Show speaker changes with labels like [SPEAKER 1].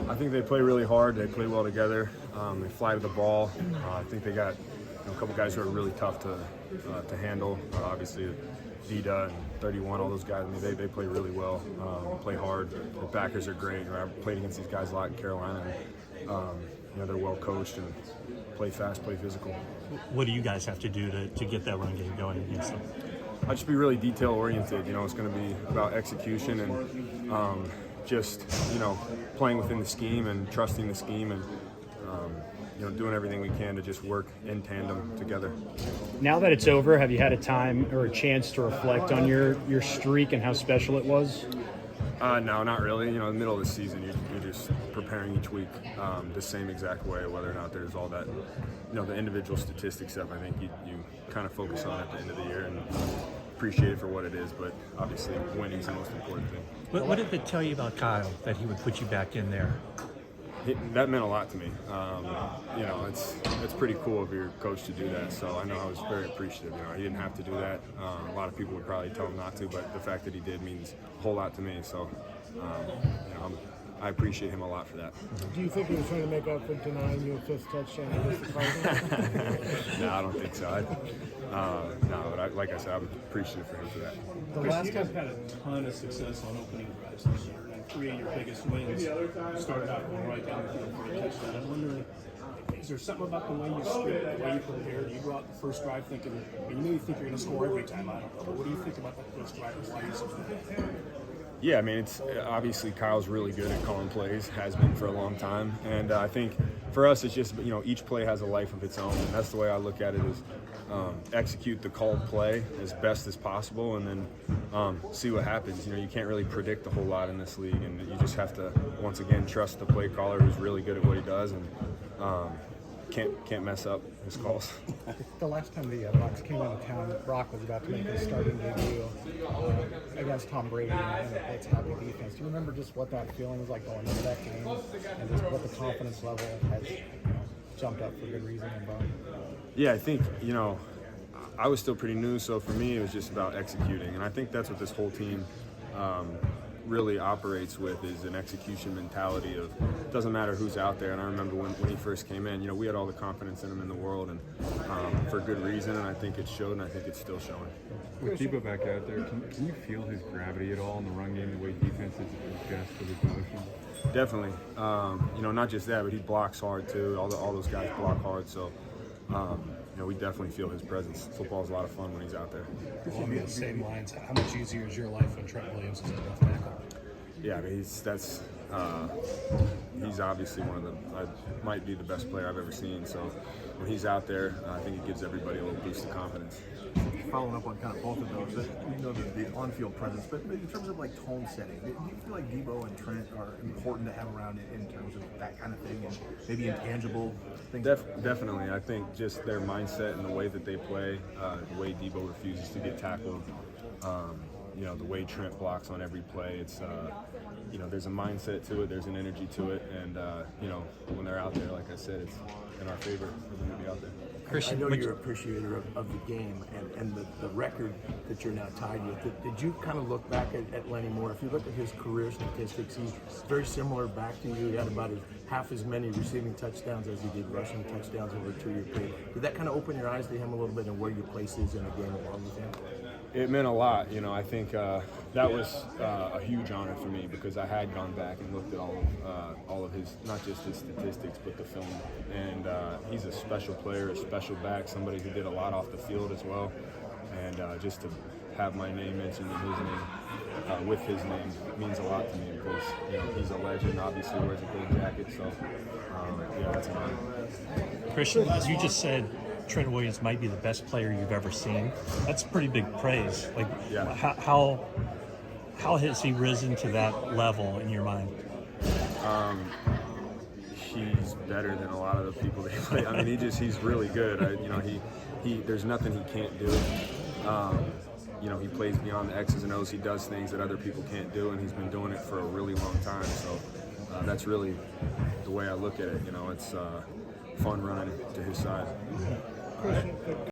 [SPEAKER 1] I think they play really hard. They play well together. They fly to the ball. I think they got a couple guys who are really tough to handle. Obviously, Vida and 31, all those guys. I mean, they play really well. They play hard. The backers are great. I played against these guys a lot in Carolina. And, they're well coached and play fast, play physical.
[SPEAKER 2] What do you guys have to do to get that run game going against them?
[SPEAKER 1] I'll just be really detail oriented. It's going to be about execution and just playing within the scheme and trusting the scheme and doing everything we can to just work in tandem together.
[SPEAKER 3] Now that it's over, have you had a time or a chance to reflect on your streak and how special it was?
[SPEAKER 1] No, not really. In the middle of the season, you're just preparing each week the same exact way, whether or not there's all that, the individual statistics stuff. I think you kind of focus on at the end of the year and appreciate it for what it is, but obviously winning is the most important thing.
[SPEAKER 2] What did it tell you about Kyle that he would put you back in there?
[SPEAKER 1] That meant a lot to me. It's pretty cool of your coach to do that. So I know I was very appreciative. He didn't have to do that. A lot of people would probably tell him not to, but the fact that he did means a whole lot to me. So, I appreciate him a lot for that.
[SPEAKER 4] Do you think he was trying to make up for denying you a fifth touchdown against the Cardinals?
[SPEAKER 1] No, I don't think so. But like I said, I'm appreciative for him for that.
[SPEAKER 5] You guys had a ton of success on opening drives this year, and 3 of your biggest wins started out going right down the field for a touchdown. I'm wondering, is there something about the way you script, the way you prepared? You go out the first drive thinking, you maybe think you're going to score every time, I don't know, but what do you think about that first drive and why you're so good?
[SPEAKER 1] Yeah, I mean, it's obviously Kyle's really good at calling plays, has been for a long time, and I think for us it's just each play has a life of its own, and that's the way I look at it is execute the called play as best as possible, and then see what happens. You can't really predict a whole lot in this league, and you just have to once again trust the play caller who's really good at what he does, and can't mess up his calls.
[SPEAKER 4] The last time the Bucs came into town, Brock was about to make his starting debut against Tom Brady and the Colts' happy defense. Do you remember just what that feeling was like going into that game, and just what the confidence level has jumped up for good reason and Brock?
[SPEAKER 1] Yeah, I think I was still pretty new, so for me it was just about executing, and I think that's what this whole team really operates with is an execution mentality of it doesn't matter who's out there. And I remember when he first came in, we had all the confidence in him in the world, and for good reason, and I think it showed, and I think it's still showing.
[SPEAKER 6] With Debo back out there, can you feel his gravity at all in the run game, the way defenses adjust to his motion?
[SPEAKER 1] Definitely. Not just that, but he blocks hard too. All those guys block hard, so we definitely feel his presence. Football's a lot of fun when he's out there.
[SPEAKER 5] Along the same lines, how much easier is your life when Trent Williams is at left tackle?
[SPEAKER 1] Yeah, I mean, he's obviously one of the might be the best player I've ever seen. So when he's out there, I think it gives everybody a little boost of confidence.
[SPEAKER 7] Following up on kind of both of those, the on-field presence, but in terms of like tone setting, do you feel like Debo and Trent are important to have around in terms of that kind of thing and maybe intangible things?
[SPEAKER 1] Definitely. I think just their mindset and the way that they play, the way Debo refuses to get tackled, the way Trent blocks on every play, it's there's a mindset to it, there's an energy to it, and when they're out there, like I said, it's in our favor for them to be out there.
[SPEAKER 7] Christian, I know you're an appreciator of the game and the record that you're now tied with. Did you kind of look back at Lenny Moore? If you look at his career statistics, he's very similar back to you. He had about half as many receiving touchdowns as he did rushing touchdowns over a 2-year period. Did that kind of open your eyes to him a little bit and where your place is in the game along with him?
[SPEAKER 1] It meant a lot. I think that was a huge honor for me because I had gone back and looked at all of his, not just his statistics, but the film. And he's a special player, a special back, somebody who did a lot off the field as well. And just to have my name mentioned in his name, with his name, means a lot to me because he's a legend. Obviously wears a gold jacket, so that's an honor.
[SPEAKER 2] Christian, you just said Trent Williams might be the best player you've ever seen. That's pretty big praise. Like,
[SPEAKER 1] yeah.
[SPEAKER 2] How has he risen to that level in your mind?
[SPEAKER 1] He's better than a lot of the people they play. I mean, he's really good. There's nothing he can't do. He plays beyond the X's and O's. He does things that other people can't do, and he's been doing it for a really long time. So that's really the way I look at it. It's fun running to his side.